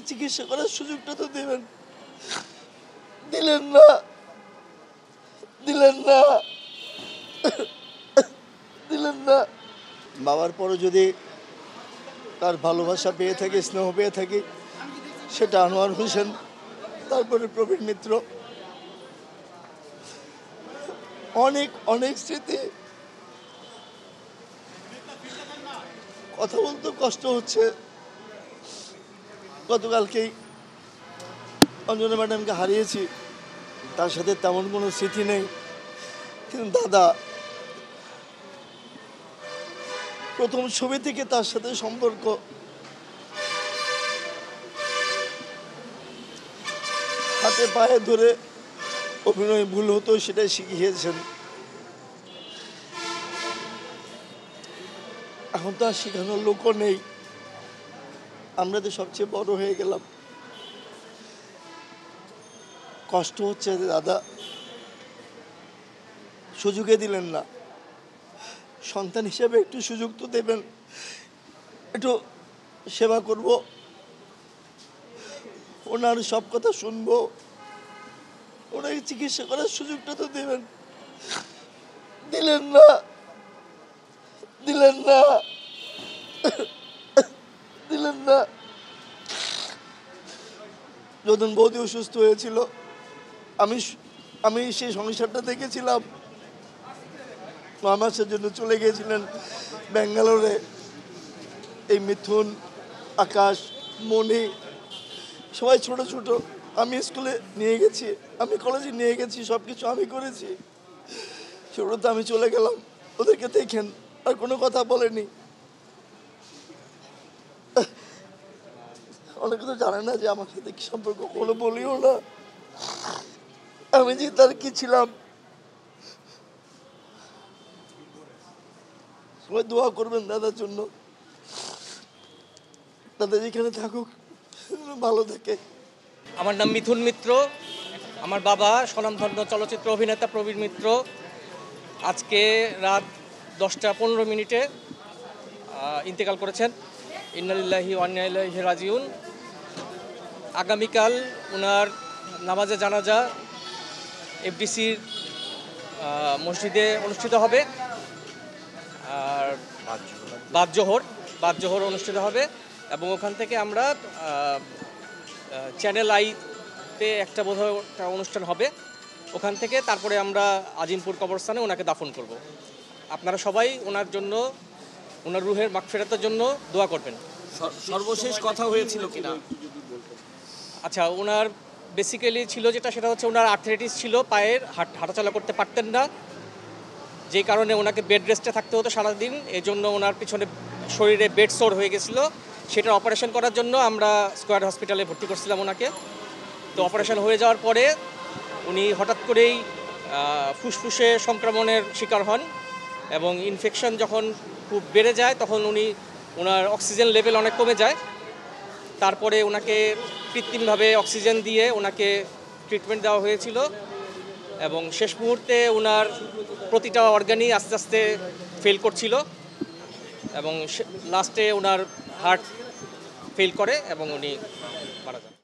চিকিৎসা করার সুযোগটা তো দেবেন, দিলেন না, দিলেন না, দিলেন না। বাবার পরে যদি তার ভালোবাসা পেয়ে থাকি, স্নেহ পেয়ে থাকি, সেটা আনোয়ার হোসেন, তারপরে প্রবীণ মিত্র। অনেক অনেক স্মৃতি, কথা বলতে কষ্ট হচ্ছে। গতকালকেই অঞ্জনা ম্যাডামকে হারিয়েছি, তার সাথে তেমন কোনো স্মৃতি নেই, কিন্তু দাদা প্রথম ছবি থেকে তার সাথে সম্পর্ক। হাতে পায়ে ধরে অভিনয় ভুল হতো সেটাই শিখিয়েছেন। এখন তো আর শেখানোর লোকও নেই, আমরা তো সবচেয়ে বড় হয়ে গেলাম। কষ্ট হচ্ছে দাদা, সুযোগে দিলেন না। সন্তান হিসেবে একটু সুযোগ তো দেবেন, একটু সেবা করব, ওনার সব কথা শুনবো, ওনাকে চিকিৎসা করার সুযোগটা তো দেবেন, দিলেন না, দিলেন না, দিলেন না। যখন বৌদি অসুস্থ হয়েছিল, আমি সেই সংসারটা দেখেছিলাম। 9 মাসের জন্য চলে গিয়েছিলেন ব্যাঙ্গালোরে। এই মিথুন, আকাশ, মণি সবাই ছোট ছোট, আমি স্কুলে নিয়ে গেছি, আমি কলেজে নিয়ে গেছি, সব কিছু আমি করেছি। ছোটতে আমি চলে গেলাম, ওদেরকে দেখেন, আর কোনো কথা বলেনি। অনেকে তো জানে না যে আমার সাথে কি সম্পর্ক, কোনো বলিও না আমি যে তার কি ছিলাম। সবাই দোয়া করবেন দাদার জন্য, দাদা যেখানে থাকুক ভালো থাকে। আমার নাম মিথুন মিত্র, আমার বাবা স্বনামধন্য চলচ্চিত্র অভিনেতা প্রবীণ মিত্র আজকে রাত 10টা 15 মিনিটে ইন্তেকাল করেছেন। ইন্নালিল্লাহি ওয়া ইন্না ইলাইহি রাজিউন। আগামীকাল ওনার নামাজে জানাজা এফডিসির মসজিদে অনুষ্ঠিত হবে, আর বাদ জোহর অনুষ্ঠিত হবে, এবং ওখান থেকে আমরা চ্যানেল আইতে একটা বোধহয় একটা অনুষ্ঠান হবে, ওখান থেকে তারপরে আমরা আজিমপুর কবরস্থানে ওনাকে দাফন করব। আপনারা সবাই ওনার জন্য, ওনার রুহের মাগফিরাতের জন্য দোয়া করবেন। সর্বশেষ কথা হয়েছিল কিনা? আচ্ছা, ওনার বেসিক্যালি ছিল যেটা, সেটা হচ্ছে ওনার আর্থ্রাইটিস ছিল, পায়ের হাঁটাচলা করতে পারতেন না, যে কারণে ওনাকে বেড রেস্টে থাকতে হতো সারাদিন। এই জন্য ওনার পিছনে শরীরে বেড সোর হয়ে গেছিলো। সেটার অপারেশন করার জন্য আমরা স্কয়ার হসপিটালে ভর্তি করছিলাম ওনাকে। তো অপারেশন হয়ে যাওয়ার পরে উনি হঠাৎ করেই ফুসফুসে সংক্রমণের শিকার হন, এবং ইনফেকশন যখন খুব বেড়ে যায় তখন ওনার অক্সিজেন লেভেল অনেক কমে যায়। তারপরে ওনাকে কৃত্রিমভাবে অক্সিজেন দিয়ে ওনাকে ট্রিটমেন্ট দেওয়া হয়েছিল, এবং শেষ মুহূর্তে ওনার প্রতিটা অর্গানই আস্তে আস্তে ফেল করছিল, এবং লাস্টে ওনার হার্ট ফেল করে এবং উনি মারা যান।